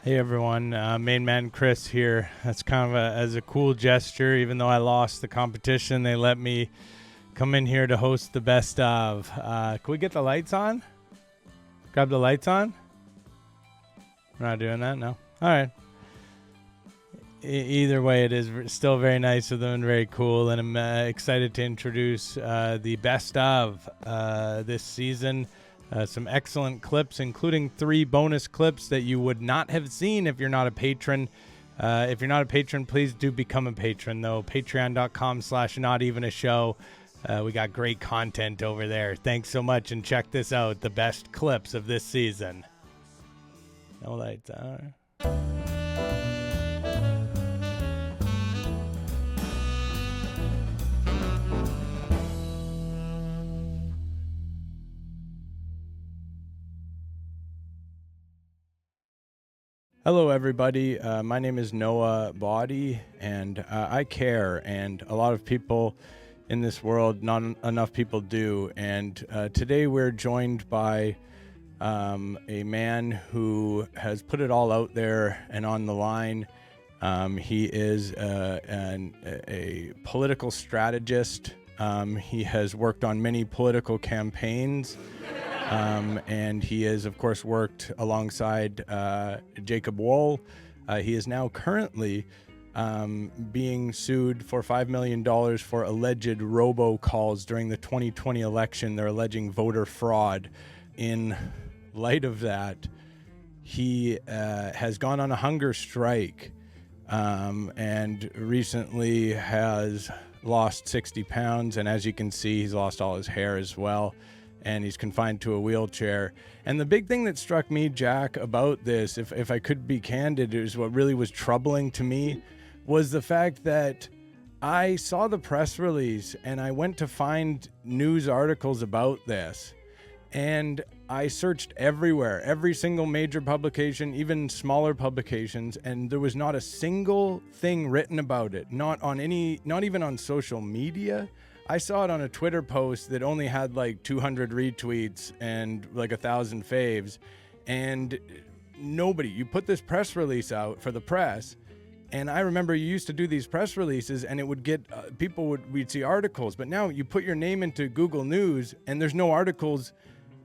Hey everyone, main man Chris here. That's kind of as a cool gesture. Even though I lost the competition, they let me come in here to host the best of. Can we get the lights on? Grab the lights on? We're not doing that? No? All right. Either way, it is still very nice of them and very cool, and I'm excited to introduce the best of this season. Some excellent clips, including 3 bonus clips that you would not have seen if you're not a patron. If you're not a patron, please do become a patron, though. Patreon.com/notevenashow. We got great content over there. Thanks so much, and check this out, the best clips of this season. No lights. All right. Hello, everybody. My name is Noah Body, and I care, and a lot of people in this world, not enough people do. And today we're joined by a man who has put it all out there and on the line. He is a political strategist. He has worked on many political campaigns. And he has, of course, worked alongside Jacob Wohl. He is now currently being sued for $5 million for alleged robocalls during the 2020 election. They're alleging voter fraud. In light of that, he has gone on a hunger strike and recently has lost 60 pounds. And as you can see, he's lost all his hair as well. And he's confined to a wheelchair. And the big thing that struck me, Jack, about this, if I could be candid, is what really was troubling to me, was the fact that I saw the press release and I went to find news articles about this. And I searched everywhere, every single major publication, even smaller publications, and there was not a single thing written about it, not even on social media. I saw it on a Twitter post that only had like 200 retweets and like 1,000 faves, and nobody. You put this press release out for the press, and I remember you used to do these press releases, and it would get we'd see articles, but now you put your name into Google News, and there's no articles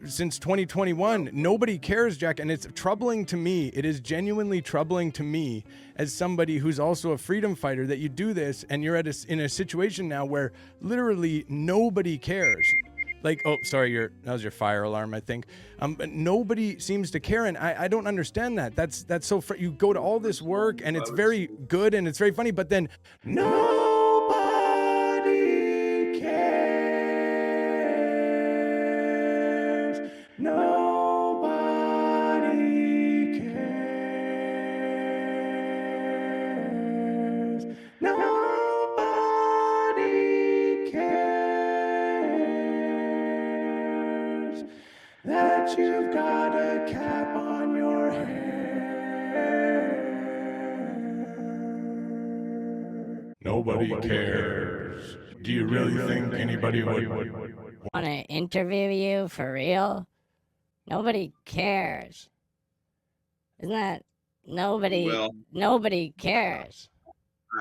since 2021. Nobody cares, Jack, and it's troubling to me. It is genuinely troubling to me as somebody who's also a freedom fighter that you do this and you're in a situation now where literally nobody cares. Like, oh, sorry, that was your fire alarm, I think. But nobody seems to care, and I don't understand that. That's so you go to all this work, and it's very good and it's very funny, but then nobody cares. Nobody cares. Nobody cares that you've got a cap on your head. Nobody cares. Do you really think anybody would want to interview you for real? Nobody cares. Isn't that nobody? Well, nobody cares.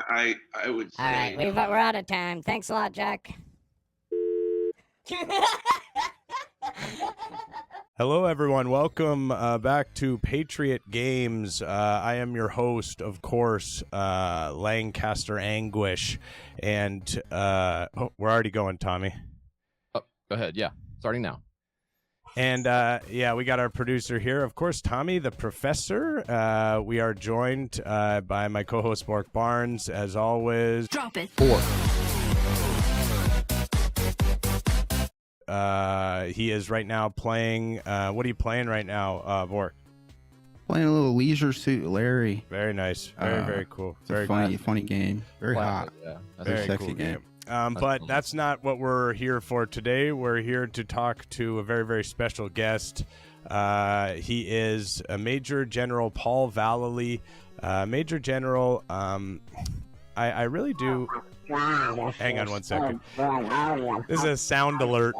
I would say. All right, we're out of time. Thanks a lot, Jack. Hello, everyone. Welcome back to Patriot Games. I am your host, of course, Lancaster Anguish. And we're already going, Tommy. Oh, go ahead. Yeah, starting now. And we got our producer here, of course, Tommy, the professor. We are joined by my co-host, Mark Barnes, as always. Drop it. 4. He is right now playing. What are you playing right now, Bork? Playing a little Leisure Suit Larry. Very nice. Very cool. It's a funny game. Very hot. Yeah, Very sexy cool game. But that's not what we're here for today. We're here to talk to a very, very special guest. He is Major General Paul Vallely. Major General, I really do... Hang on one second. This is a sound alert.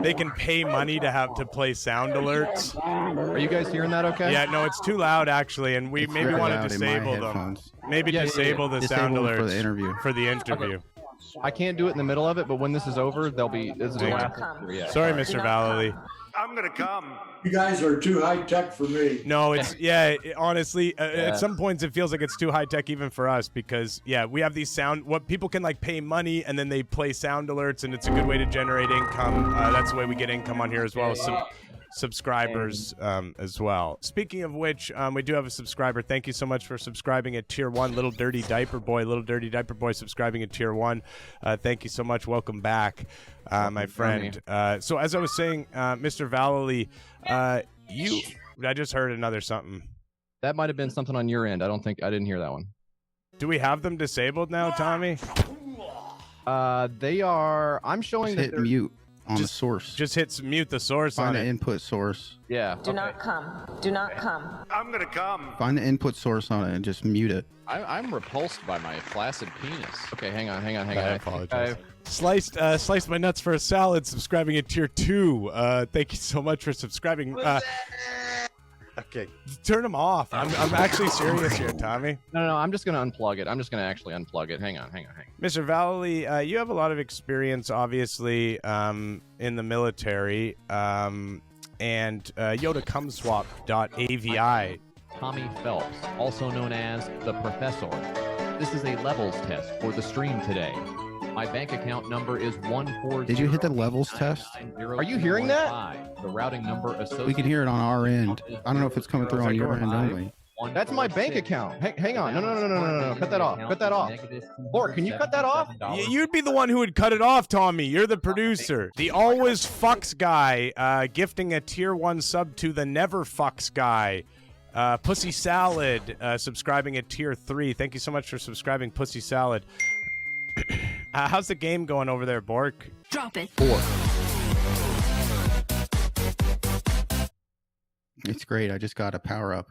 they can pay money to play sound alerts. Are you guys hearing that okay? Yeah, no, it's too loud actually, and we It's maybe very want to loud in disable my them. headphones. Maybe disable the sound Disable alerts them for the interview. For the interview. I can't do it in the middle of it, but when this is over, this is the last. Yeah, Sorry, Mr. Vallely. I'm gonna come. You guys are too high tech for me. No, it's honestly, at some points it feels like it's too high tech even for us because we have these what people can like pay money and then they play sound alerts and it's a good way to generate income. That's the way we get income on here as well as some subscribers as well. Speaking of which, we do have a subscriber. Thank you so much for subscribing at tier 1. Little Dirty Diaper Boy subscribing at tier 1. Thank you so much. Welcome back, my friend. So as I was saying, Mr. Vallely, I just heard another something. That might have been something on your end. I didn't hear that one. Do we have them disabled now, Tommy? They are. I'm showing Just that hit mute on the source. Just hit mute the source Find on the it. input source. Yeah. Do not come. Do not come. I'm gonna come. Find the input source on it and just mute it. I'm repulsed by my flaccid penis. Okay, hang on. I apologize. Sliced my nuts for a salad, subscribing at tier 2. Thank you so much for subscribing. Okay, turn them off. I'm actually serious here, Tommy. No, I'm just gonna unplug it. I'm just gonna actually unplug it. Hang on. Mr. Vallely, you have a lot of experience, obviously, in the military, and YodaCumSwap.avi. Tommy Phelps, also known as the Professor. This is a levels test for the stream today. My bank account number is 140. Did you hit the levels test? Are you hearing that? The routing number associated. We can hear it on our end. I don't know if it's coming through on your end only. That's my bank account. Hang on. No. Cut that off. Lord, can you cut that off? You'd be the one who would cut it off, Tommy. You're the producer. The always fucks guy, gifting a tier 1 sub to the never fucks guy. Pussy Salad, subscribing at tier 3. Thank you so much for subscribing, Pussy Salad. How's the game going over there, Bork? Drop it. 4. It's great. I just got a power up.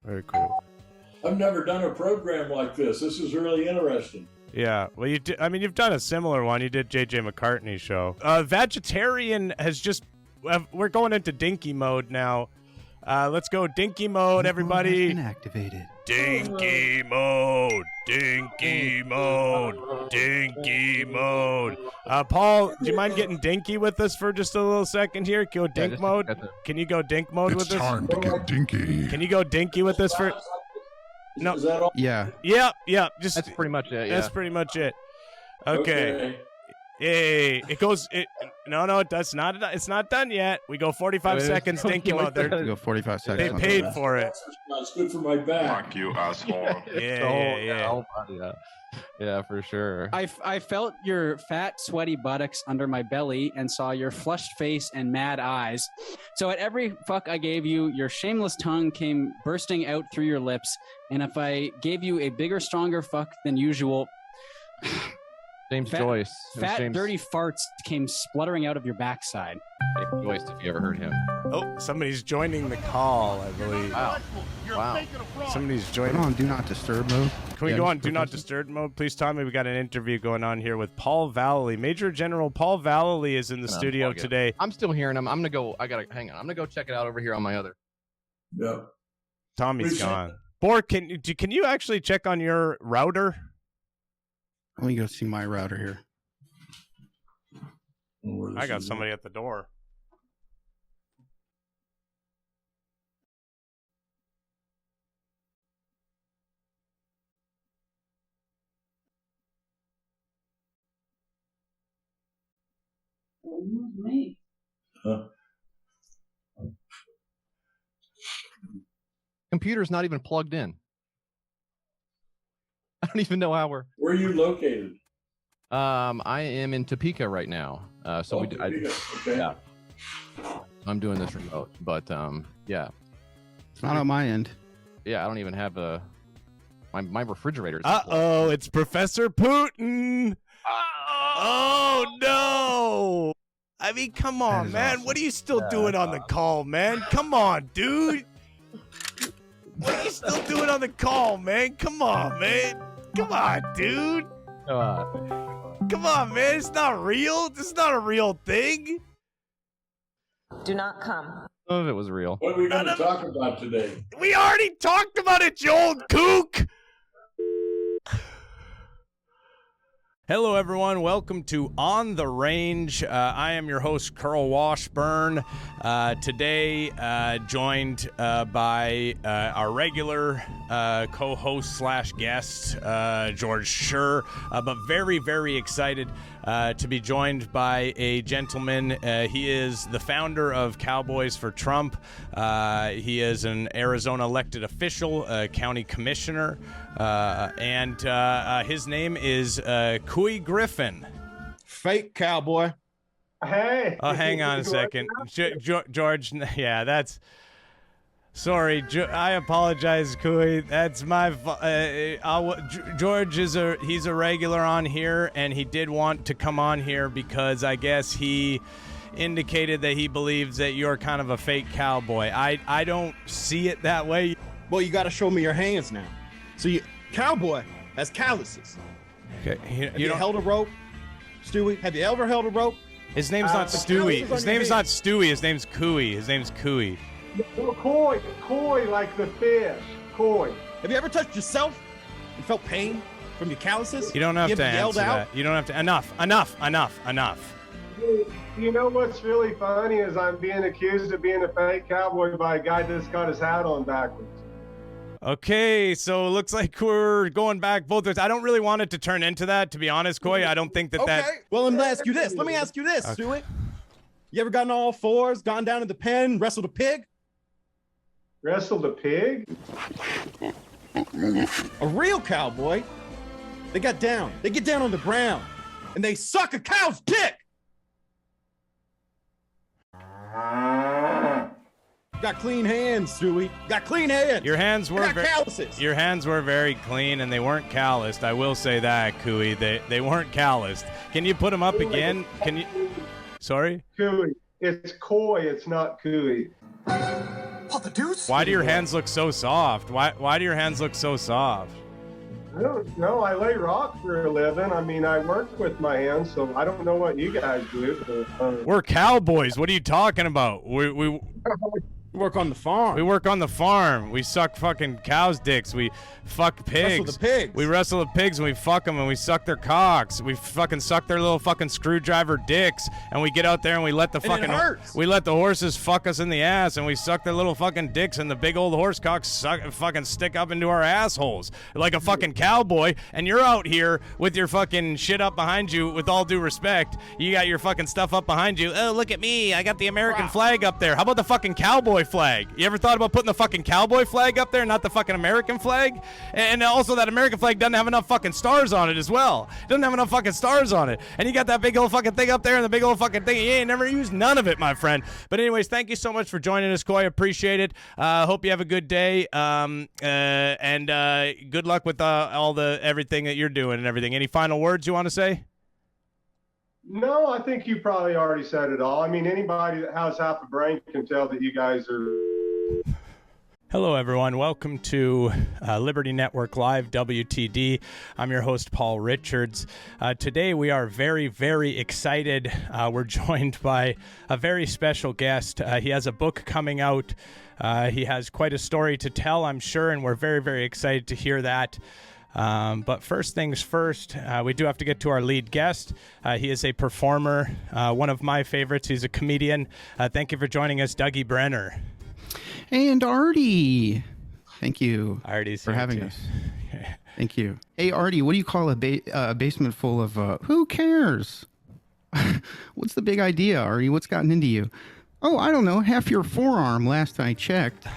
Very cool. I've never done a program like this. This is really interesting. Yeah, well, you've done a similar one. You did JJ McCartney's show. Vegetarian has just... we're going into dinky mode now. Let's go dinky mode, everybody. Inactivated. Dinky mode. Dinky mode. Dinky mode. Paul, do you mind getting dinky with us for just a little second here? Go dink mode. Can you go dink mode with us? It's time to get dinky. Can you go dinky with us for... No. Is that all? Yeah. Yeah. Just That's pretty much it. Yeah. That's pretty much it. Okay. Hey, it goes. No, it's not. It's not done yet. We go 45 seconds. Dinky mode. We go 45 They seconds. paid for it. That's good for my back. Fuck you, asshole. Yeah, for sure. I felt your fat, sweaty buttocks under my belly and saw your flushed face and mad eyes. So at every fuck I gave you, your shameless tongue came bursting out through your lips. And if I gave you a bigger, stronger fuck than usual... James Joyce. Fat, James, dirty farts came spluttering out of your backside. James Joyce, if you ever heard him. Oh, somebody's joining the call, I believe. Wow. Somebody's Put joining. on Do Not Disturb mode. Can we go on Do Not Disturb mode, please, Tommy? We got an interview going on here with Paul Vallely. Major General Paul Vallely is in the studio today. I'm still hearing him. I'm gonna go. Hang on. I'm gonna go check it out over here on my other. Yeah. Tommy's gone. Bork, can you actually check on your router? Let me go see my router here. I got somebody at the door. Me. Huh? Computer's not even plugged in. I don't even know how we're. Where are you located? I am in Topeka right now. Topeka. Okay. Yeah. I'm doing this remote, but yeah. It's not on my end. Yeah, I don't even have my refrigerator. Uh-oh, it's Professor Putin. Oh no! I mean, come on, man. Awesome. What are you still doing on the call, man? Come on, dude. What are you still doing on the call, man? Come on, man. Come on, dude. Come on, man. It's not real. This is not a real thing. Do not come. None of it was real. What are we going to talk about today? We already talked about it, you old kook. Hello, everyone. Welcome to On the Range. I am your host, Carl Washburn. Today, joined by our regular co-host / guest, George Schur, but very, very excited to be joined by a gentleman. He is the founder of Cowboys for Trump. He is an Arizona elected official, county commissioner, and his name is Couy Griffin. Fake cowboy. Hey. Oh, hang on a second. George, yeah, that's... Sorry, I apologize, Couy. That's my George he's a regular on here, and he did want to come on here because I guess he indicated that he believes that you're kind of a fake cowboy. I don't see it that way. Well, you got to show me your hands now. So cowboy has calluses. Okay, Have you held a rope, Stewie? Have you ever held a rope? His name's not Stewie. His name's not Stewie. His name's Couy. His name's Couy. No, Couy, like the fish. Couy. Have you ever touched yourself and felt pain from your calluses? You don't have to answer that. You don't have to. Enough. You know what's really funny is I'm being accused of being a fake cowboy by a guy that's got his hat on backwards. Okay, so it looks like we're going back both ways. I don't really want it to turn into that, to be honest, Couy. I don't think that Okay. Well, let me ask you this. Okay. Stewie. You ever gotten on all fours, gone down to the pen, wrestled a pig? Wrestled a pig? A real cowboy. They get down on the ground, and they suck a cow's dick. Got clean hands, Stewie. Got clean hands. Your hands were calluses. Your hands were very clean, and they weren't calloused. I will say that, Couy. They weren't calloused. Can you put them up again? Can you? Sorry. Couy. It's Couy. It's not Couy. What the deuce? Why do your hands look so soft? Why do your hands look so soft? I don't know. I lay rock for a living. I mean, I work with my hands, so I don't know what you guys do. But, We're cowboys. What are you talking about? We work on the farm. We work on the farm. We suck fucking cows' dicks. We fuck pigs. Wrestle the pigs. We wrestle the pigs and we fuck them and we suck their cocks. We fucking suck their little fucking screwdriver dicks, and we get out there and we let the horses fuck us in the ass, and we suck their little fucking dicks, and the big old horse cocks fucking stick up into our assholes like a fucking cowboy. And you're out here with your fucking shit up behind you. With all due respect, you got your fucking stuff up behind you. Oh, look at me. I got the American flag up there. How about the fucking cowboy flag? You ever thought about putting the fucking cowboy flag up there, not the fucking American flag? And also that American flag doesn't have enough fucking stars on it as well. It doesn't have enough fucking stars on it. And you got that big old fucking thing up there and the big old fucking thing. You ain't never used none of it, my friend. But anyways, thank you so much for joining us, Couy. Appreciate it. Hope you have a good day. And good luck with everything that you're doing and everything. Any final words you want to say? No, I think you probably already said it all. I mean, anybody that has half a brain can tell that you guys are... Hello, everyone. Welcome to Liberty Network Live, WTD. I'm your host, Paul Richards. Today, we are very, very excited. We're joined by a very special guest. He has a book coming out. He has quite a story to tell, I'm sure, and we're very, very excited to hear that. But first things first, we do have to get to our lead guest. He is a performer, one of my favorites. He's a comedian. Thank you for joining us, Dougie Brenner. And Artie. Thank you Artie's for having us. Thank you. Hey, Artie, what do you call a basement full of, who cares? What's the big idea, Artie? What's gotten into you? Oh, I don't know. Half your forearm last I checked.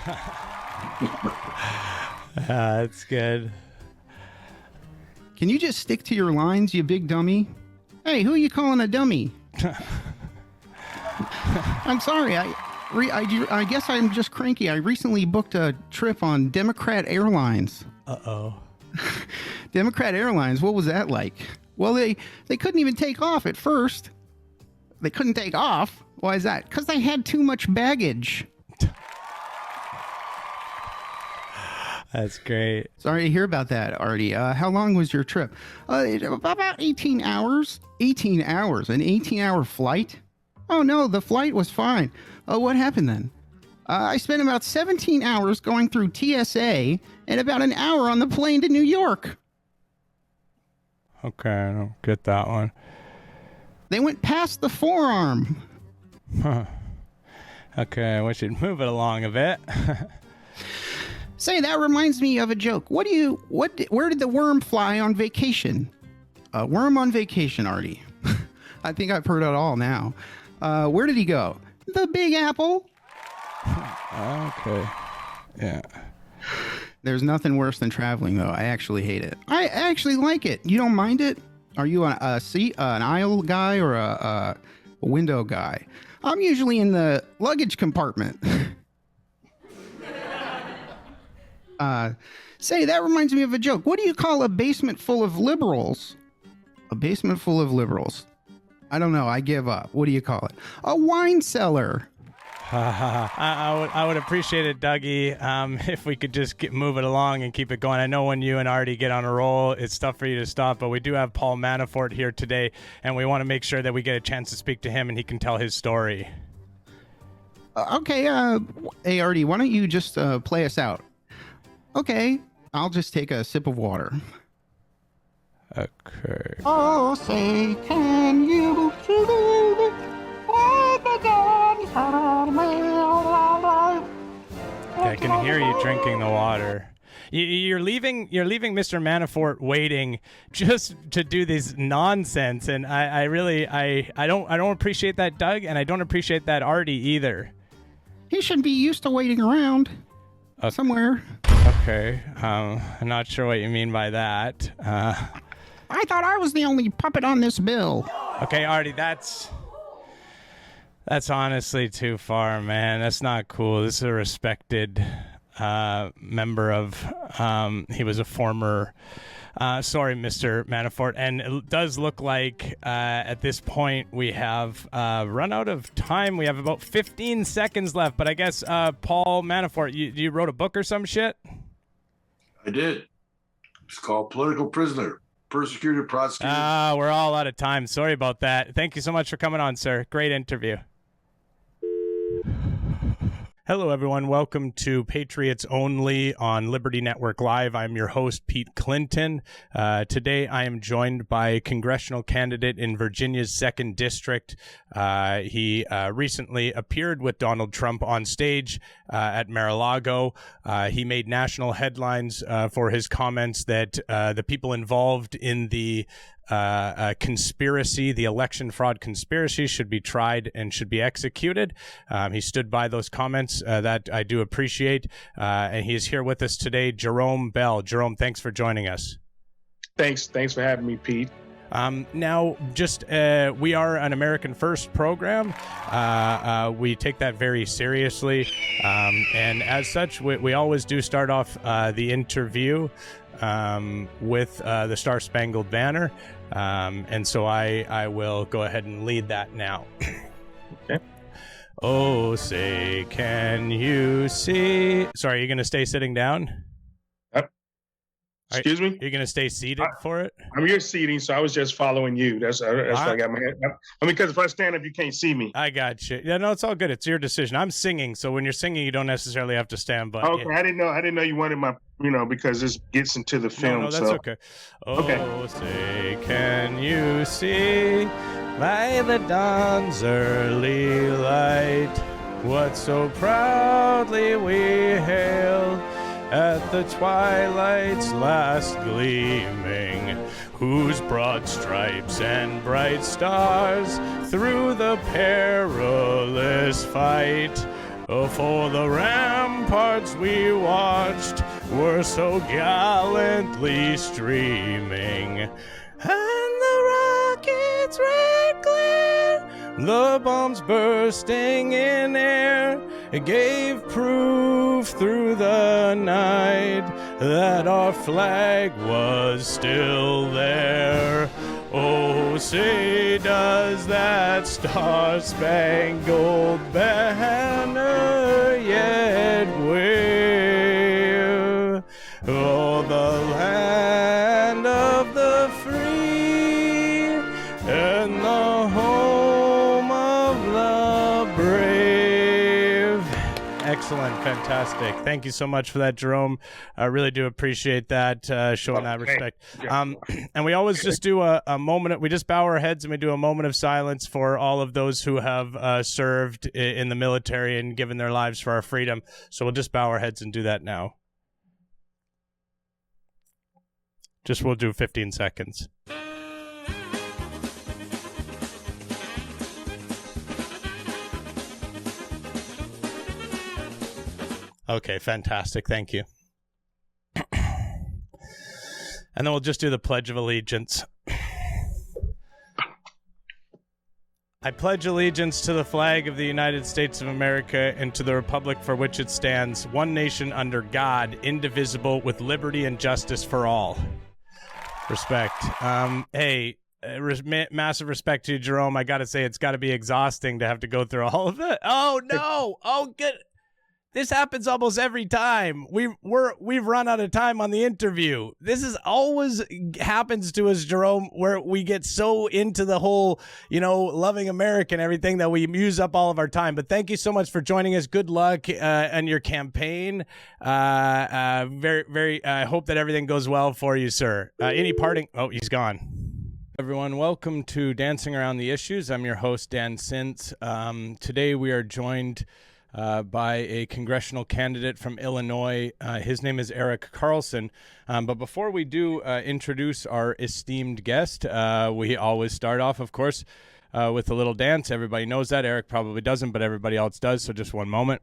That's good. Can you just stick to your lines, you big dummy? Hey, who are you calling a dummy? I'm sorry. I guess I'm just cranky. I recently booked a trip on Democrat Airlines. Uh-oh. Democrat Airlines, what was that like? Well, they couldn't even take off at first. They couldn't take off? Why is that? Because they had too much baggage. That's great. Sorry to hear about that, Artie. How long was your trip? About 18 hours. 18 hours? An 18-hour flight? Oh, no, the flight was fine. What happened then? I spent about 17 hours going through TSA and about an hour on the plane to New York. Okay, I don't get that one. They went past the forearm. Huh. Okay, we should move it along a bit. Say, that reminds me of a joke. Where did the worm fly on vacation? A worm on vacation, Artie. I think I've heard it all now. Where did he go? The Big Apple. Okay. Yeah. There's nothing worse than traveling, though. I actually hate it. I actually like it. You don't mind it? Are you an aisle guy or a window guy? I'm usually in the luggage compartment. Say, that reminds me of a joke. What do you call a basement full of liberals? A basement full of liberals. I don't know. I give up. What do you call it? A wine cellar. I would appreciate it, Dougie, if we could just move it along and keep it going. I know when you and Artie get on a roll, it's tough for you to stop, but we do have Paul Manafort here today, and we want to make sure that we get a chance to speak to him and he can tell his story. Okay, hey, Artie, why don't you just play us out? Okay, I'll just take a sip of water. Okay. Oh, say, can you believe it? I can hear you drinking the water. You're leaving Mr. Manafort waiting just to do this nonsense, and I really don't appreciate that, Doug, and I don't appreciate that, Artie, either. He should be used to waiting around somewhere. Okay, I'm not sure what you mean by that. I thought I was the only puppet on this bill. Okay, Artie, that's honestly too far, man. That's not cool. This is a respected member of, he was a former, sorry, Mr. Manafort. And it does look like at this point we have run out of time. We have about 15 seconds left. But I guess, Paul Manafort, you wrote a book or some shit? I did. It's called Political Prisoner. Persecuted, prosecuted. We're all out of time. Sorry about that. Thank you so much for coming on, sir. Great interview. Hello, everyone. Welcome to Patriots Only on Liberty Network Live. I'm your host, Pete Clinton. Today, I am joined by congressional candidate in Virginia's 2nd District. He recently appeared with Donald Trump on stage at Mar-a-Lago. He made national headlines for his comments that the people involved in the conspiracy, the election fraud conspiracy, should be tried and should be executed. He stood by those comments that I do appreciate. And he is here with us today, Jerome Bell. Jerome, thanks for joining us. Thanks for having me, Pete. Now, just we are an American First program. We take that very seriously. And as such, we always do start off the interview with the Star Spangled Banner. And so I will go ahead and lead that now. Okay. Oh, say, can you see? Sorry, are you going to stay sitting down? Excuse me? You're going to stay seated for it? I'm here seating, so I was just following you. That's why I got my head. I mean, because if I stand up, you can't see me. I got you. Yeah, no, it's all good. It's your decision. I'm singing, so when you're singing, you don't necessarily have to stand. But okay, yeah. I didn't know you wanted my, because this gets into the film. No, that's okay. Oh, okay. Say, can you see by the dawn's early light what so proudly we hailed at the twilight's last gleaming, whose broad stripes and bright stars through the perilous fight, for the ramparts we watched were so gallantly streaming, and the rockets' red glare, the bombs bursting in air, gave proof through the night that our flag was still there. Oh, say, does that star-spangled banner yet wave? Excellent. Fantastic. Thank you so much for that, Jerome. I really do appreciate that, showing that respect. And we always just do a moment. We just bow our heads and we do a moment of silence for all of those who have served in the military and given their lives for our freedom. So we'll just bow our heads and do that now. We'll do 15 seconds. Okay, fantastic. Thank you. And then we'll just do the Pledge of Allegiance. I pledge allegiance to the flag of the United States of America and to the republic for which it stands, one nation under God, indivisible, with liberty and justice for all. Respect. Hey, massive respect to you, Jerome. I got to say, it's got to be exhausting to have to go through all of that. Oh, no. Oh, good. This happens almost every time. We've run out of time on the interview. This is always happens to us, Jerome, where we get so into the whole, loving America and everything that we use up all of our time. But thank you so much for joining us. Good luck on your campaign. Very, very. I hope that everything goes well for you, sir. Any parting? Oh, he's gone. Everyone, welcome to Dancing Around the Issues. I'm your host, Dan Sintz. Today we are joined by a congressional candidate from Illinois. His name is Eric Carlson. But before we do introduce our esteemed guest, we always start off, of course, with a little dance. Everybody knows that. Eric probably doesn't, but everybody else does. So just one moment.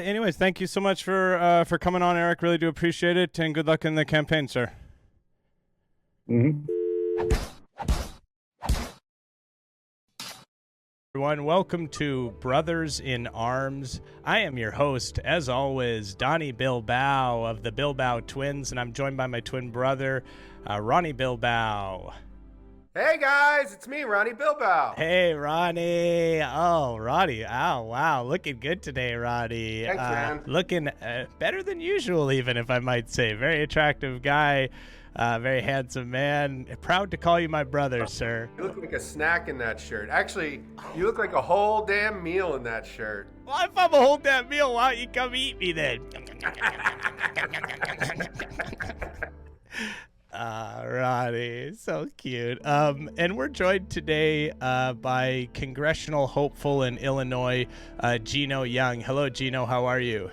anyways, thank you so much for coming on, Eric. Really do appreciate it, and good luck in the campaign, sir. Mm-hmm. Everyone, welcome to Brothers in Arms. I am your host, as always, Donnie Bilbao of the Bilbao Twins, and I'm joined by my twin brother, Ronnie Bilbao. Hey guys, it's me, Ronnie Bilbao. Hey, Ronnie. Oh, Ronnie. Oh, wow. Looking good today, Ronnie. Thanks, man. Looking better than usual, even, if I might say. Very attractive guy. Very handsome man. Proud to call you my brother, sir. You look like a snack in that shirt. Actually, you look like a whole damn meal in that shirt. Well, if I'm a whole damn meal, why don't you come eat me then? Ronnie, so cute. And we're joined today by congressional hopeful in Illinois, Gino Young. Hello, Gino. How are you?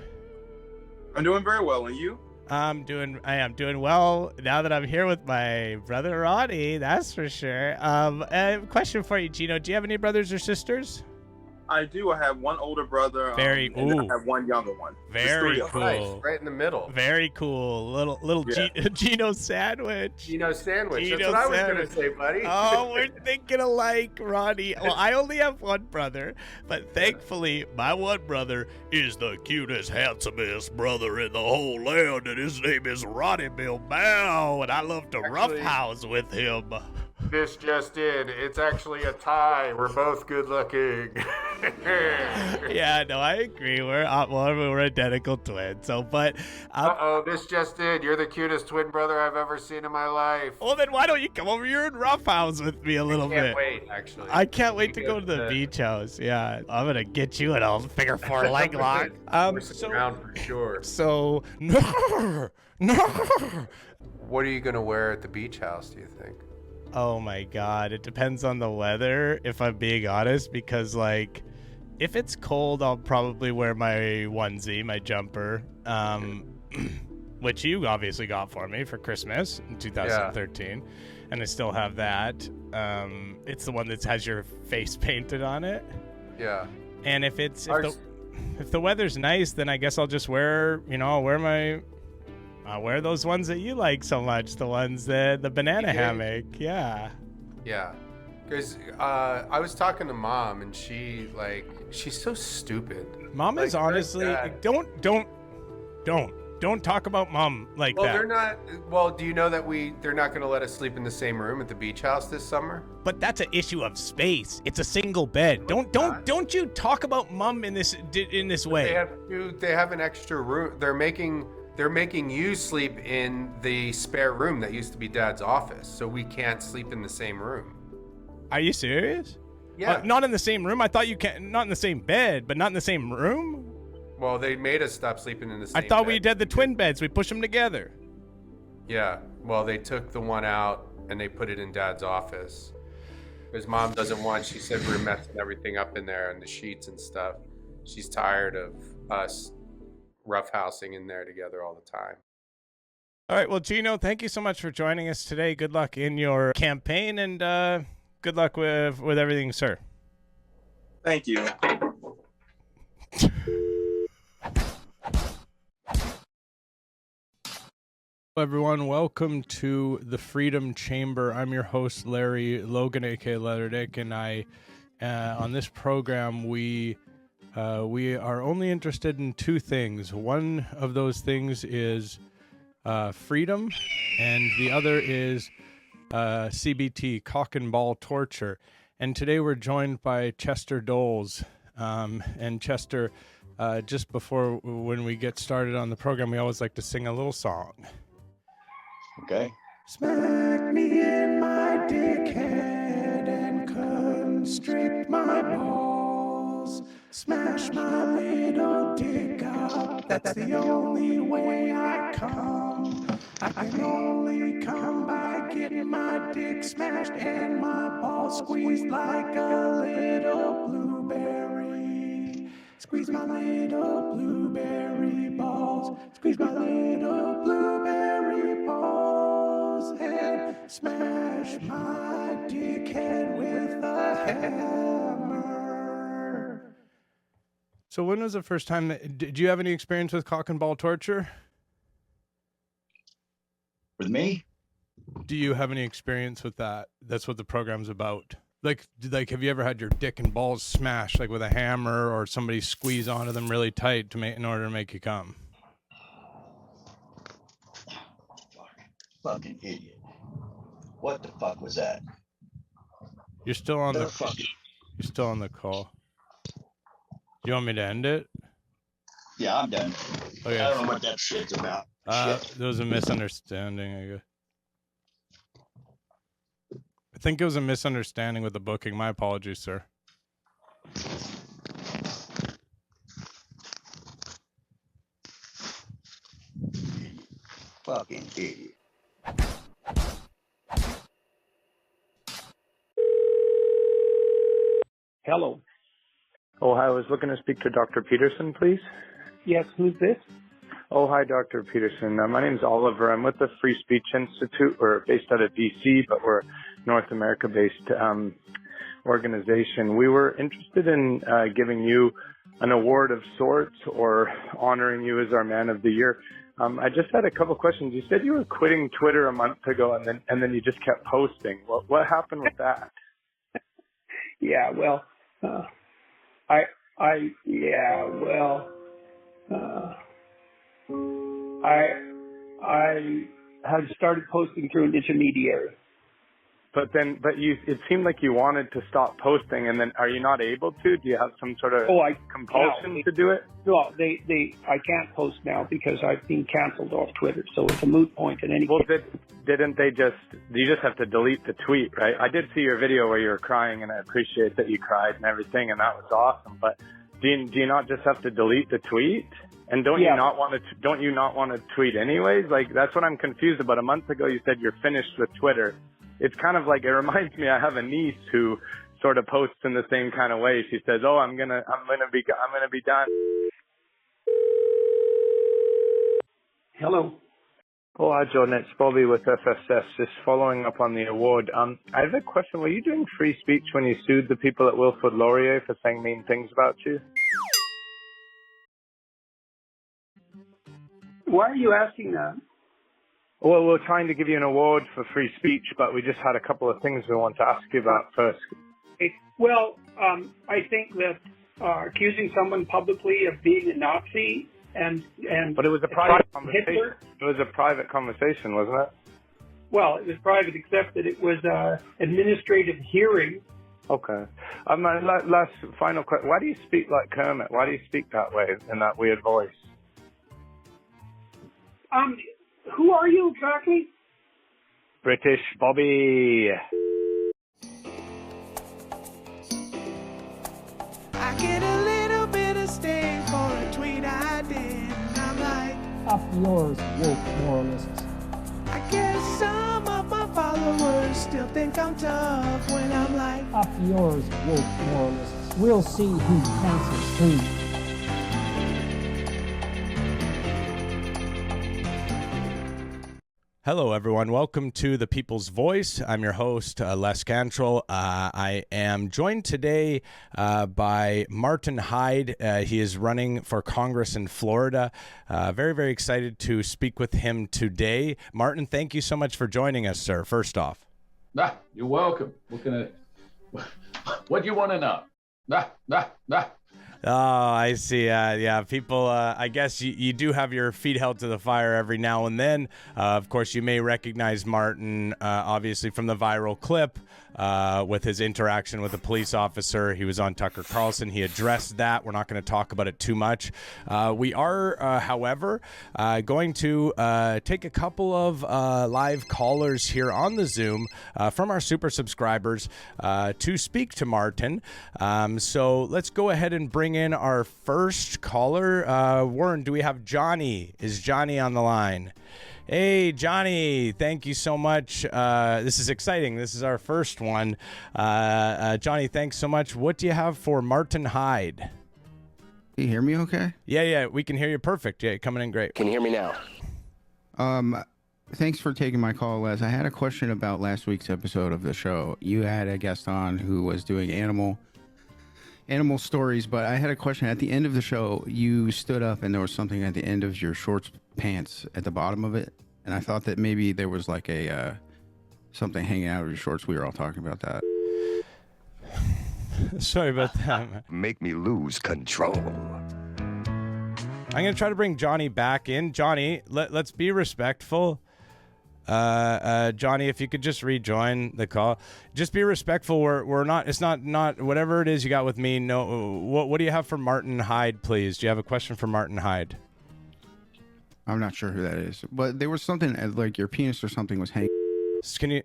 I'm doing very well, and you? I am doing well now that I'm here with my brother Ronnie. That's for sure. Question for you, Gino. Do you have any brothers or sisters? I do. I have one older brother. And I have one younger one. Very cool. Nice, right in the middle. Very cool. Little Gino sandwich. Gino sandwich. Gino That's what sandwich. I was going to say, buddy. Oh, we're thinking alike, Ronnie. Well, I only have one brother, but thankfully, my one brother is the cutest, handsomest brother in the whole land, and his name is Ronnie Bilbao, and I love to roughhouse with him. This just in. It's actually a tie. We're both good looking. Yeah, no, I agree. We're identical twins. So, but this just in. You're the cutest twin brother I've ever seen in my life. Well, then why don't you come over here and roughhouse with me a little bit? I can't wait, actually. I can't wait to go to the beach house. Yeah, I'm gonna get you in a figure four leg lock. Around for sure. So, no. What are you gonna wear at the beach house, do you think? Oh my God, it depends on the weather, if I'm being honest, because like, if it's cold, I'll probably wear my onesie, my jumper, which you obviously got for me for Christmas in 2013, and I still have that. It's the one that has your face painted on it. Yeah. And if the weather's nice, then I guess I'll just wear, I'll wear those ones that you like so much, the ones the banana hammock. Yeah. Yeah. Because I was talking to Mom, and she's so stupid. Mom is honestly, don't talk about Mom like that. They're not. Well, do you know that they're not going to let us sleep in the same room at the beach house this summer? But that's an issue of space. It's a single bed. Don't you talk about Mom in this way. They have an extra room. They're making you sleep in the spare room that used to be Dad's office, so we can't sleep in the same room. Are you serious? Yeah. Not in the same room? I thought you can't. Not in the same bed, but not in the same room? Well, they made us stop sleeping in the same bed. I thought we did the twin beds. We push them together. Yeah. Well, they took the one out, and they put it in Dad's office. Because Mom doesn't want, she said we're messing everything up in there and the sheets and stuff. She's tired of us roughhousing in there together all the time. All right. Well, Gino, thank you so much for joining us today. Good luck in your campaign, and good luck with everything, sir. Thank you. Hello, everyone. Welcome to the Freedom Chamber. I'm your host, Larry Logan, aka Leatherdick, and on this program we are only interested in two things. One of those things is freedom, and the other is CBT, cock and ball torture. And today we're joined by Chester Doles. And Chester, just before when we get started on the program, we always like to sing a little song. Okay. Smack me in my dickhead and constrict my balls. Smash my little dick up, that's the only way I come. I can only come by getting my dick smashed and my balls squeezed like a little blueberry. Squeeze my little blueberry balls. Squeeze my little blueberry balls. And smash my dickhead with a hammer. So when was the first time did you have any experience with cock and ball torture? With me? Do you have any experience with that? That's what the program's about. Like, have you ever had your dick and balls smashed, like with a hammer, or somebody squeeze onto them really tight in order to make you come? Fucking idiot. What the fuck was that? You're still on You're still on the call. You want me to end it? Yeah, I'm done. Okay. I don't know what that shit's about. There was a misunderstanding, I guess. I think it was a misunderstanding with the booking. My apologies, sir. Fucking idiot. Hello. Oh, hi. I was looking to speak to Dr. Peterson, please. Yes, who's this? Oh, hi, Dr. Peterson. My name's Oliver. I'm with the Free Speech Institute. We're based out of D.C., but we're North America-based organization. We were interested in giving you an award of sorts or honoring you as our Man of the Year. I just had a couple questions. You said you were quitting Twitter a month ago, and then you just kept posting. What happened with that? Yeah, well, I have started posting through an intermediary. But it seemed like you wanted to stop posting, and then are you not able to? Do you have some sort of compulsion to do it? No, I can't post now because I've been canceled off Twitter, so it's a moot point in any case. You just have to delete the tweet, right? I did see your video where you were crying, and I appreciate that you cried and everything, and that was awesome. But do you not just have to delete the tweet? And don't you not want to tweet anyways? Like, that's what I'm confused about. A month ago you said you're finished with Twitter. It's kind of like, it reminds me, I have a niece who sort of posts in the same kind of way. She says, "Oh, I'm gonna be done." Hello. Oh, hi, John. It's Bobby with FSS. Just following up on the award. I have a question. Were you doing free speech when you sued the people at Wilfrid Laurier for saying mean things about you? Why are you asking that? Well, we're trying to give you an award for free speech, but we just had a couple of things we want to ask you about first. Well, I think that accusing someone publicly of being a Nazi and but it was a private conversation. Hitler, it was a private conversation, wasn't it? Well, it was private, except that it was an administrative hearing. Okay. My last final question. Why do you speak like Kermit? Why do you speak that way in that weird voice? Who are you exactly? British Bobby. I get a little bit of sting for a tweet I did, and I'm like, up yours, woke moralists. I guess some of my followers still think I'm tough when I'm like, up yours, woke moralists. We'll see who cancels who. Hello, everyone. Welcome to The People's Voice. I'm your host, Les Cantrell. I am joined today by Martin Hyde. He is running for Congress in Florida. Very, very excited to speak with him today. Martin, thank you so much for joining us, sir, first off. You're welcome. What do you want to know? Oh, I see. Yeah, people, I guess you do have your feet held to the fire every now and then. Of course, you may recognize Martin, obviously, from the viral clip with his interaction with a police officer. He was on Tucker Carlson. He addressed that. We're not going to talk about it too much. We are, however, going to take a couple of live callers here on the Zoom from our super subscribers to speak to Martin. So let's go ahead and bring in our first caller. Warren, do we have Johnny? Is Johnny on the line? Hey, Johnny, thank you so much. This is exciting. This is our first one. Johnny, thanks so much. What do you have for Martin Hyde? Can you hear me okay? Yeah, we can hear you perfect. Yeah, coming in great. Can you hear me now? Thanks for taking my call, Les. I had a question about last week's episode of the show. You had a guest on who was doing animal animal stories, but I had a question. At the end of the show, you stood up and there was something at the end of your shorts pants at the bottom of it. And I thought that maybe there was like a something hanging out of your shorts. We were all talking about that. Sorry about that. Make me lose control. I'm going to try to bring Johnny back in. Johnny, let's be respectful. Johnny, if you could just rejoin the call. Just be respectful. We're not, it's not whatever it is you got with me. No, what do you have for Martin Hyde, please? Do you have a question for Martin Hyde? I'm not sure who that is, but there was something like your penis or something was hanging. Can you...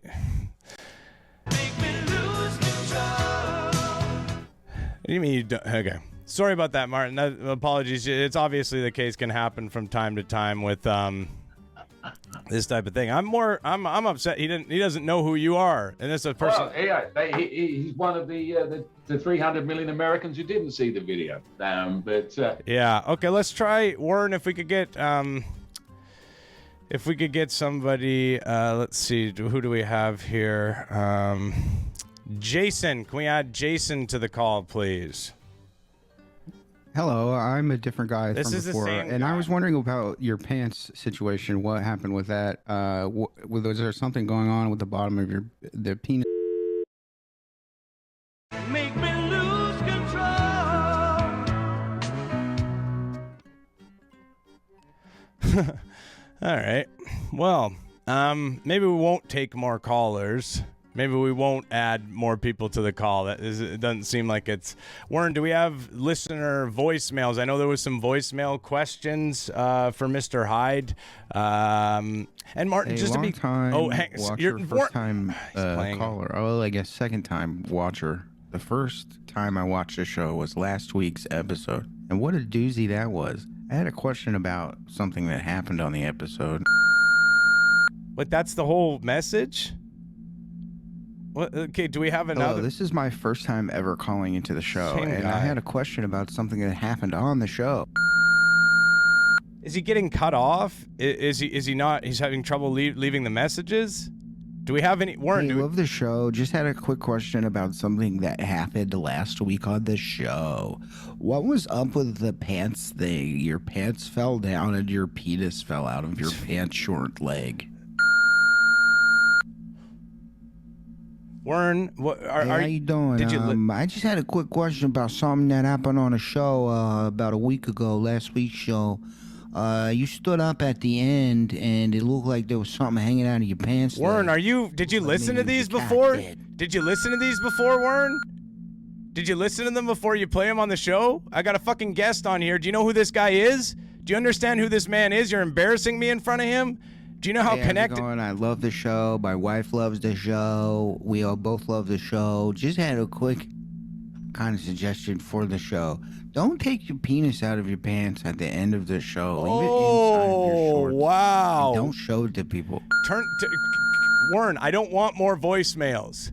What do you mean you don't? Okay. Sorry about that, Martin. Apologies. It's obviously the case can happen from time to time with this type of thing. I'm upset he doesn't know who you are, and this is a person. Well, he's one of the 300 million Americans who didn't see the video. Yeah. Okay. Let's try Warren. If we could get somebody. Let's see. Who do we have here? Jason. Can we add Jason to the call, please? Hello, I'm a different guy This from is the before, same and guy. I was wondering about your pants situation. What happened with that? Was there something going on with the bottom of the penis? Make me lose control. All right. Well, maybe we won't take more callers. Maybe we won't add more people to the call. It doesn't seem like it's... Warren, do we have listener voicemails? I know there was some voicemail questions for Mr. Hyde. And Martin, just to be... Watcher, first time playing. caller. Oh, I guess second time watcher. The first time I watched the show was last week's episode. And what a doozy that was. I had a question about something that happened on the episode. But that's the whole message? What, okay, do we have another? Hello, this is my first time ever calling into the show, Same and guy. I had a question about something that happened on the show. Is he getting cut off? Is he not? He's having trouble leaving the messages? Do we have any? Warren, Hey, love the show. Just had a quick question about something that happened last week on the show. What was up with the pants thing? Your pants fell down and your penis fell out of your pants short leg. Warren, what are How you doing? Did you I just had a quick question about something that happened on a show about a week ago, last week's show. You stood up at the end, and it looked like there was something hanging out of your pants. Warren, did you listen to these before? Did you listen to these before, Warren? Did you listen to them before you play them on the show? I got a fucking guest on here. Do you know who this guy is? Do you understand who this man is? You're embarrassing me in front of him? Do you know how Hey, how's it connected... going? I love the show. My wife loves the show. We all both love the show. Just had a quick kind of suggestion for the show. Don't take your penis out of your pants at the end of the show. Leave it inside of your shorts. Wow. And don't show it to people. Warren, I don't want more voicemails.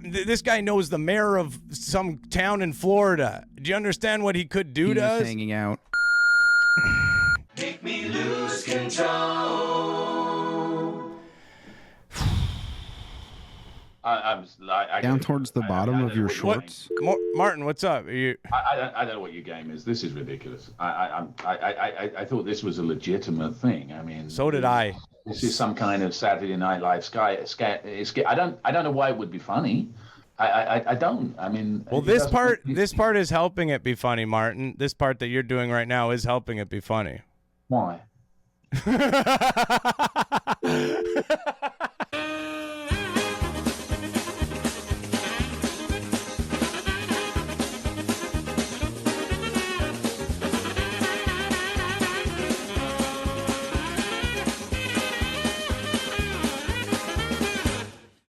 This guy knows the mayor of some town in Florida. Do you understand what he could do to us? Hanging out. Make me lose control. Down towards the bottom of your shorts. Martin, what's up? I don't know what your game is. This is ridiculous. I thought this was a legitimate thing. I mean, so did I. This is some kind of Saturday Night Live I don't know why it would be funny. I don't. I mean, well, this part is helping it be funny, Martin. This part that you're doing right now is helping it be funny. Why?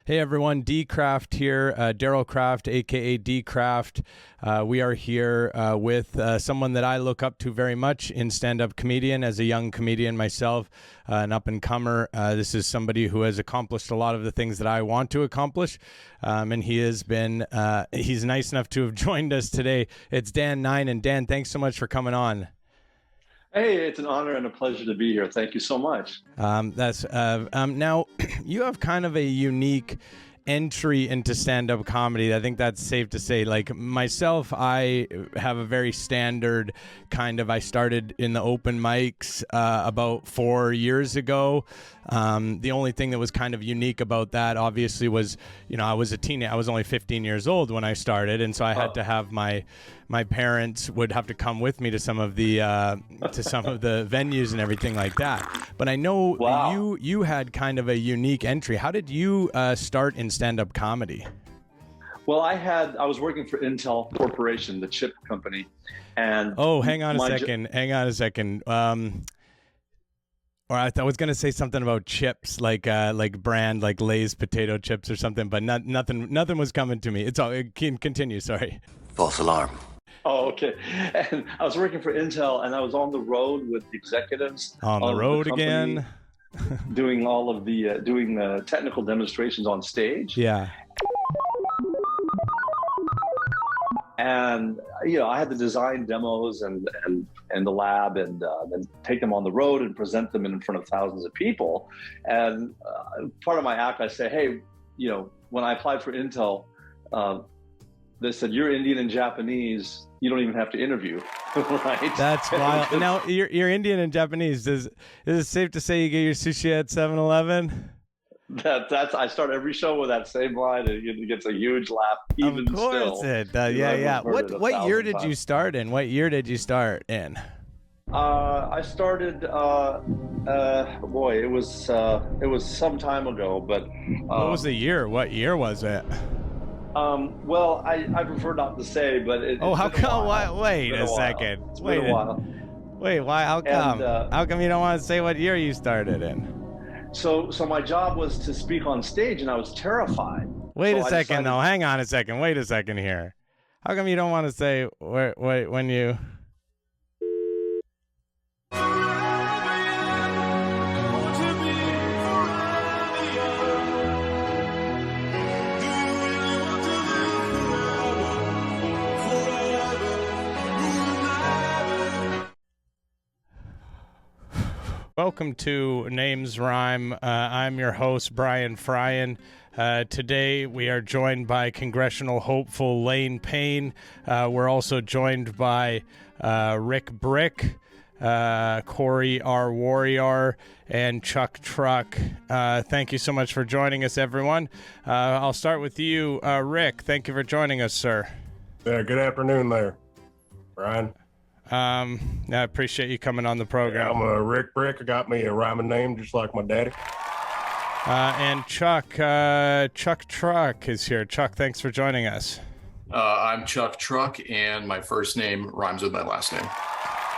Hey everyone, D Craft here, Daryl Craft, aka D Craft. We are here with someone that I look up to very much in stand-up comedian, as a young comedian myself, an up-and-comer. This is somebody who has accomplished a lot of the things that I want to accomplish, and he's nice enough to have joined us today. It's Dan Nainan. Dan, thanks so much for coming on. Hey, it's an honor and a pleasure to be here. Thank you so much. Now you have kind of a unique entry into stand-up comedy. I think that's safe to say. Like myself, I have a very standard kind of, I started in the open mics about 4 years ago. The only thing that was kind of unique about that obviously was, I was a teenager. I was only 15 years old when I started, and so I had to have my parents would have to come with me to some of the venues and everything like that. But I know you had kind of a unique entry. How did you start in stand-up comedy? Well, I was working for Intel Corporation, the chip company, and hang on a second. Or I was going to say something about chips, like brand, like Lay's potato chips or something, but nothing was coming to me. It's all, continue, sorry. False alarm. Oh, okay. And I was working for Intel, and I was on the road with executives. On the road again. doing all of the technical demonstrations on stage. Yeah. And I had to design demos and the lab, and then take them on the road and present them in front of thousands of people. And part of my act, I say, hey, when I applied for Intel, they said, you're Indian and Japanese. You don't even have to interview, right? That's wild. Now, you're Indian and Japanese. Is it safe to say you get your sushi at 7-Eleven? I start every show with that same line, and it gets a huge laugh. Even of course, still, yeah. What year did you start in? What year did you start in? I started. It was some time ago, but what was the year? What year was it? Well, I prefer not to say, but how come? Wait a second. Wait a while. Wait, why? How come? How come you don't want to say what year you started in? So my job was to speak on stage, and I was terrified. Wait a second, though. Hang on a second. Wait a second here. How come you don't want to say when you? Welcome to Names Rhyme. I'm your host, Brian Fryan. Today we are joined by congressional hopeful Lane Payne. We're also joined by Rick Brick, Corey R. Warrior, and Chuck Truck. Thank you so much for joining us, everyone. I'll start with you, Rick. Thank you for joining us, sir. Yeah, good afternoon there, Brian. I appreciate you coming on the program. Yeah, I'm Rick Brick. I got me a rhyming name just like my daddy. And Chuck Truck is here. Chuck, thanks for joining us. I'm Chuck Truck, and my first name rhymes with my last name.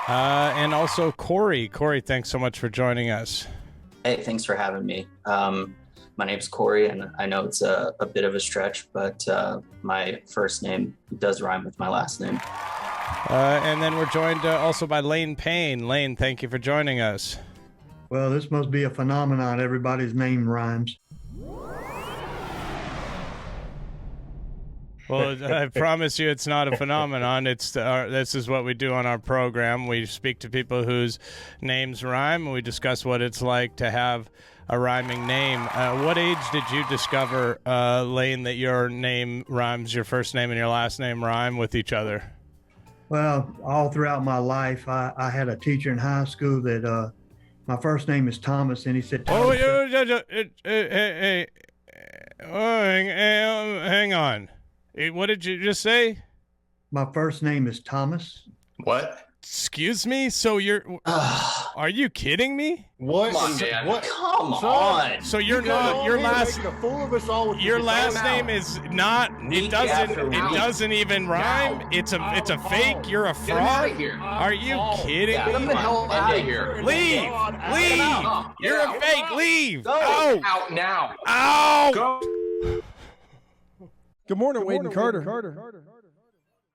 And also Corey. Corey, thanks so much for joining us. Hey, thanks for having me. My name's Corey, and I know it's a bit of a stretch, but my first name does rhyme with my last name. And then we're joined also by Lane Payne. Lane, thank you for joining us. Well, this must be a phenomenon. Everybody's name rhymes. Well, I promise you it's not a phenomenon. This is what we do on our program. We speak to people whose names rhyme, and we discuss what it's like to have a rhyming name. What age did you discover, Lane, that your name rhymes, your first name and your last name rhyme with each other? Well, all throughout my life, I had a teacher in high school that my first name is Thomas, and he said, Thomas, hang on. What did you just say? My first name is Thomas. What? Excuse me? So are you kidding me? What? Come on, man. What? Come on. So you're not, your last name is not, it doesn't even rhyme. It's a fake. You're a fraud. Are you kidding me? Get the hell out of here. Leave. You're a fake. Leave. Go. Out now. Ow. Go. Good morning, Wade and Carter.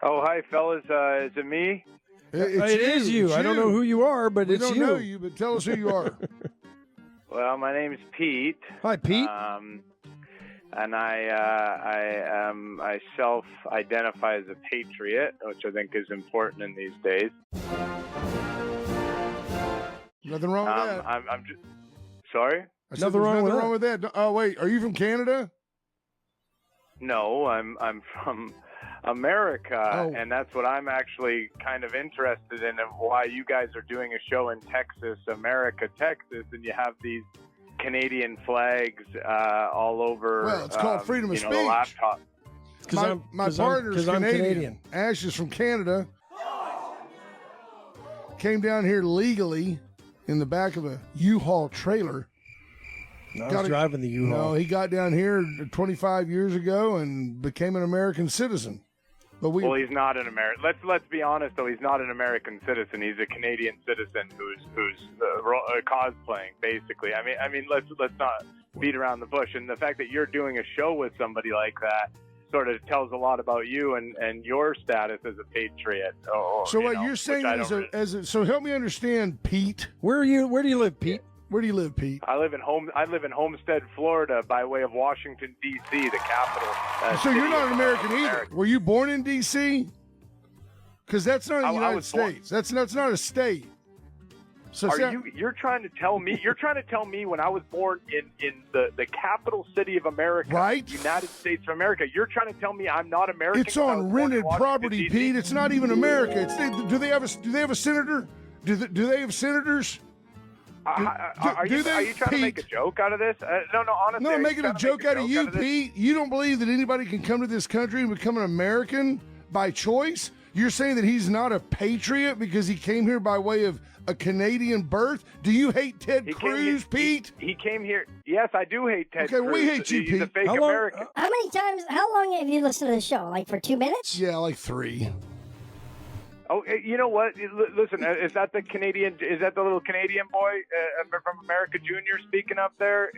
Oh, hi, fellas. Is it me? It is you. I don't know who you are, but it's you. We don't know you, but tell us who you are. Well, my name is Pete. Hi, Pete. And I self-identify as a patriot, which I think is important in these days. Nothing wrong with that. I'm just sorry. Nothing wrong with that. Oh, wait. Are you from Canada? No, I'm from America, and that's what I'm actually kind of interested in, of why you guys are doing a show in Texas, America, Texas, and you have these Canadian flags all over. Well, it's called freedom of the speech. laptop. My partner's Canadian. Ash is from Canada. Came down here legally in the back of a U-Haul trailer. I was driving the U-Haul. No, he got down here 25 years ago and became an American citizen. But well, he's not an American. Let's be honest, though. He's not an American citizen. He's a Canadian citizen who's cosplaying, basically. I mean, let's not beat around the bush. And the fact that you're doing a show with somebody like that sort of tells a lot about you and your status as a patriot. So what you're saying is, so help me understand, Pete. Where do you live, Pete? Where do you live, Pete? I live in Homestead, Florida, by way of Washington, D.C., the capital. So you're not an American either. Were you born in D.C.? Because that's not the United States. That's not a state. So you're trying to tell me? You're trying to tell me when I was born in the capital city of America, right? United States of America. You're trying to tell me I'm not American? It's on rented property, Pete. It's not even America. Do they have a senator? Do they have senators? Are you trying to make a joke out of this? No, honestly. No, I'm making a joke out of you, Pete. You don't believe that anybody can come to this country and become an American by choice? You're saying that he's not a patriot because he came here by way of a Canadian birth? Do you hate Ted Cruz, Pete? He came here. Yes, I do hate Ted Cruz. Okay, we hate you, He's Pete. a fake American. How long have you listened to the show? Like for 2 minutes? Yeah, like 3. Oh, you know what? Listen, is that the Canadian? Is that the little Canadian boy from America Junior speaking up there?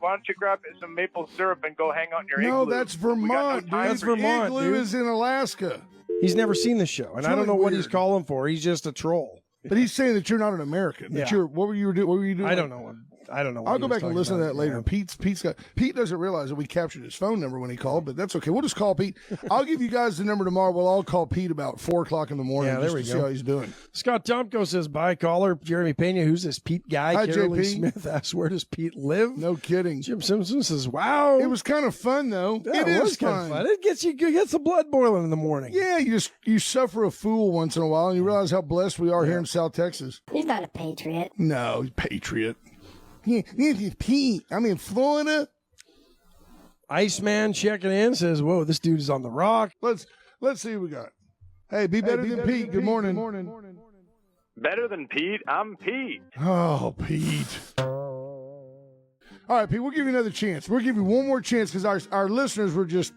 Why don't you grab some maple syrup and go hang out in your igloo? No, that's Vermont, dude. That's Vermont, Igloo dude. is in Alaska. He's never seen the show, and I don't know what he's calling for. He's just a troll. But he's saying that you're not an American. That Yeah. what were you doing? I don't know. I don't know. What I'll he go was back and talking listen to about. that later. Yeah. Pete doesn't realize that we captured his phone number when he called, but that's okay. We'll just call Pete. I'll give you guys the number tomorrow. We'll all call Pete about 4:00 in the morning Yeah, there just we to go. see how he's doing. Scott Tomko says, bye, caller. Jeremy Pena, who's this Pete guy? Hi, Carolee JP. Smith asks, where does Pete live? No kidding. Jim Simpson says, wow. It was kind of fun, though. Yeah, it was is kind fun. of fun. It gets the blood boiling in the morning. Yeah, you suffer a fool once in a while, and you realize how blessed we are here in South Texas. He's not a patriot. No, he's patriot. Yeah, this is Pete. I'm in Florida. Iceman checking in says, whoa, this dude is on the rock. Let's see what we got. Hey, be better than Pete. Good morning. Better than Pete? I'm Pete. Oh, Pete. All right, Pete, we'll give you another chance. We'll give you one more chance because our listeners were just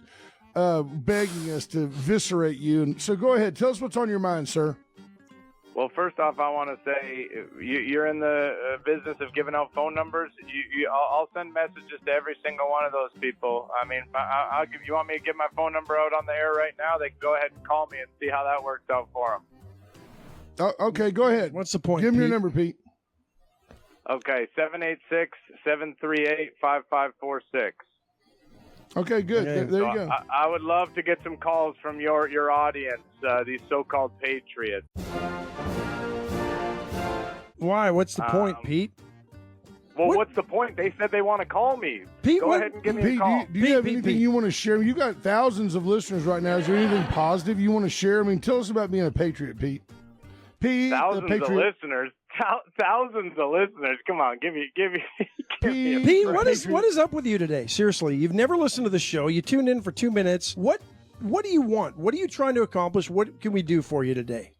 begging us to eviscerate you. And so go ahead. Tell us what's on your mind, sir. Well, first off, I want to say you're in the business of giving out phone numbers. I'll send messages to every single one of those people. I mean, I'll give. You want me to give my phone number out on the air right now? They can go ahead and call me and see how that works out for them. Okay, go ahead. What's the point? Give me your number, Pete. Okay, 786-738-5546. Okay, good. Okay. There you go. I would love to get some calls from your audience, these so-called patriots. Why? What's the point, Pete? Well, what's the point? They said they want to call me. Pete, go ahead and give me Pete, a call. do you have anything you want to share? You got thousands of listeners right now. Is there anything positive you want to share? I mean, tell us about being a patriot, Pete. Pete, Thousands of listeners. Thousands of listeners. Come on, give me. Pete, what is up with you today? Seriously, you've never listened to the show. You tuned in for 2 minutes. What do you want? What are you trying to accomplish? What can we do for you today?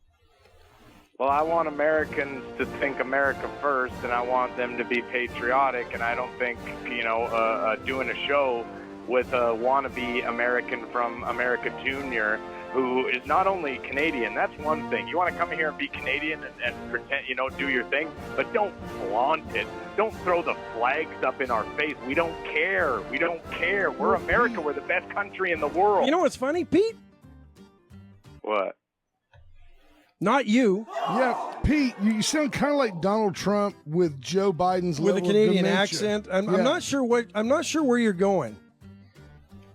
Well, I want Americans to think America first, and I want them to be patriotic. And I don't think, doing a show with a wannabe American from America Junior who is not only Canadian. That's one thing. You want to come here and be Canadian and pretend, do your thing, but don't flaunt it. Don't throw the flags up in our face. We don't care. We don't care. We're America. We're the best country in the world. You know what's funny, Pete? What? Not you. Yeah, Pete, you sound kind of like Donald Trump with Joe Biden's with a level Canadian of dementia. accent. I'm not sure where you're going.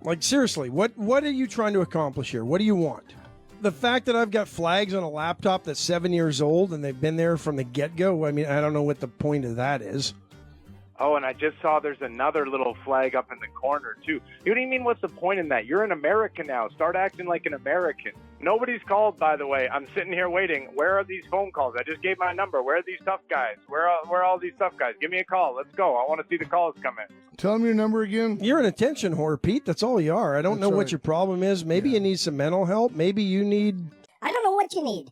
Like, seriously, what are you trying to accomplish here? What do you want? The fact that I've got flags on a laptop that's 7 years old and they've been there from the get-go, I mean, I don't know what the point of that is. Oh, and I just saw there's another little flag up in the corner, too. What do you mean, what's the point in that? You're an American now. Start acting like an American. Nobody's called, by the way. I'm sitting here waiting. Where are these phone calls? I just gave my number. Where are these tough guys? Where are all these tough guys? Give me a call. Let's go. I want to see the calls come in. Tell them your number again. You're an attention whore, Pete. That's all you are. I don't know what your problem is. Maybe you need some mental help. Maybe you need... I don't know what you need.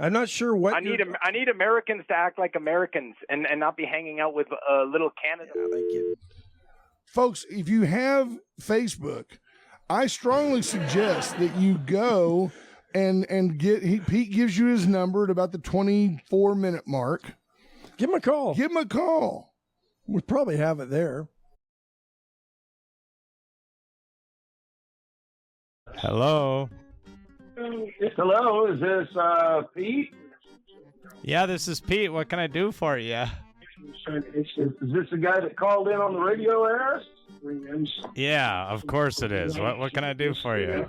I'm not sure what I need Americans to act like Americans and not be hanging out with little Canada. Folks, if you have Facebook, I strongly suggest that you go and Pete gives you his number at about the 24-minute mark. Give him a call. Give him a call. We probably have it there. Hello. Hello, is this Pete? Yeah, this is Pete. What can I do for you? Is this the guy that called in on the radio there? Yeah, of course it is. What can I do for you?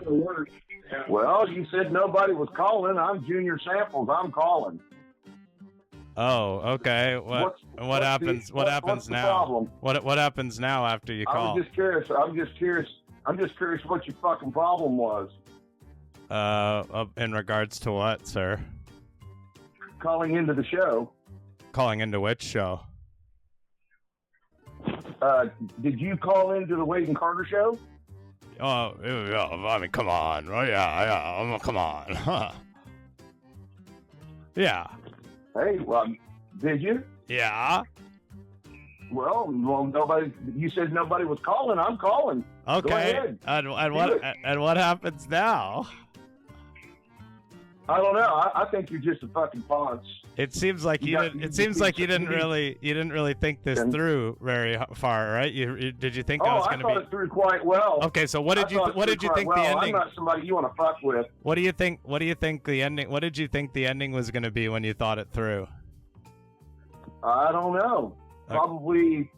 Well, you said nobody was calling. I'm Junior Samples. I'm calling. Oh, okay. What happens? What happens now? What happens now after you call? I'm just curious. I'm just curious what your fucking problem was. In regards to what, sir? Calling into the show. Calling into which show? Did you call into the Wade and Carter show? Oh, yeah, I mean, come on. Oh, yeah, come on. Huh. Yeah. Hey, well, did you? Yeah. Well, nobody. You said nobody was calling. I'm calling. Okay. Go ahead. And what happens now? I don't know. I think you're just a fucking ponce. It seems like you didn't really think this through very far, right? Did you think that was going to be? I thought it through quite well. Okay, so what did you think the ending? I'm not somebody you want to fuck with. What do you think the ending? What did you think the ending was going to be when you thought it through? I don't know. Probably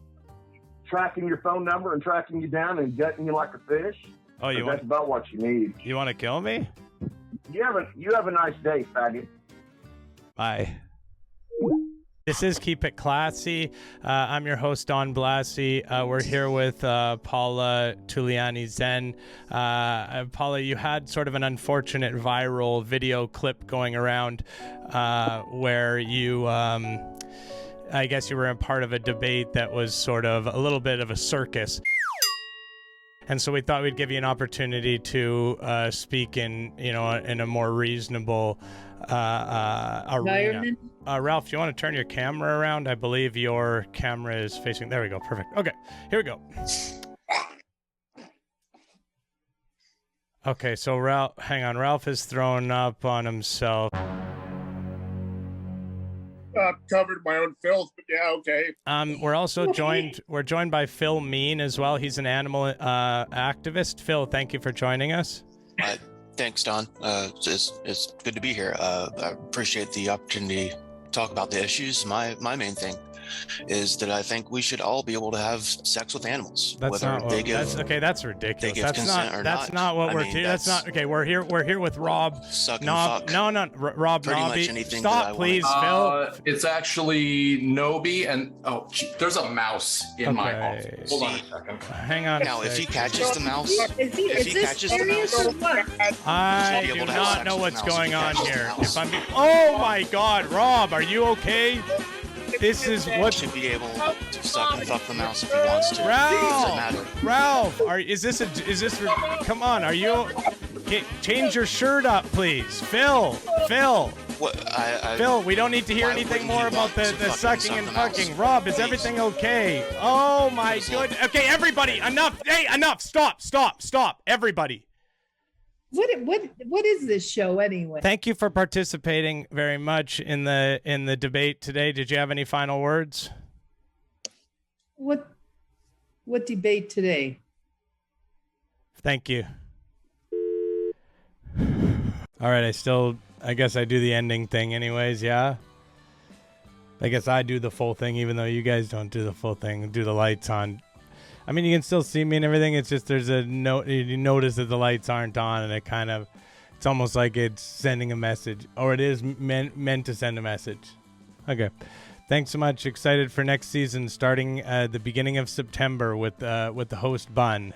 tracking your phone number and tracking you down and gutting you like a fish. Oh, that's about what you need. You want to kill me? You have a nice day, faggot. Bye. This is Keep It Classy. I'm your host, Don Blassie. We're here with Paula Tuliani Zen. Paula, you had sort of an unfortunate viral video clip going around where you... I guess you were a part of a debate that was sort of a little bit of a circus. And so we thought we'd give you an opportunity to speak in a more reasonable arena. Ralph, do you want to turn your camera around? I believe your camera is facing... There we go. Perfect. Okay, here we go. Okay, so hang on. Ralph has thrown up on himself. Covered my own filth, but yeah, okay. We're also joined by Phil Mean as well. He's an animal activist. Phil, thank you for joining us. Thanks, Don. It's good to be here. I appreciate the opportunity to talk about the issues. My main thing is that I think we should all be able to have sex with animals. That's ridiculous. That's not what we're here. That's not okay. We're here with Rob. Rob Nobby. Stop, please, Phil. It's actually Noby, and there's a mouse in my office. Hold on a second. Hang on. Now, if he catches the mouse, I do not know what's going on here. Oh my God, Rob, are you okay? This is what should be able to suck and fuck the mouse if he wants to. Ralph, come on, are you? Change your shirt up, please, Phil. Phil, we don't need to hear anything more about the sucking and fucking. Rob, is everything okay? Oh my goodness. Okay, everybody, enough. Hey, enough. Stop, everybody. What is this show anyway? Thank you for participating very much in the debate today. Did you have any final words? What debate today? Thank you. All right, I guess I do the ending thing anyways, yeah? I guess I do the full thing even though you guys don't do the full thing, do the lights on. I mean, you can still see me and everything. It's just there's a note. You notice that the lights aren't on, and it's almost like it's sending a message, or it is meant to send a message. Okay, Thanks so much. Excited for next season, starting the beginning of September with the host Bun.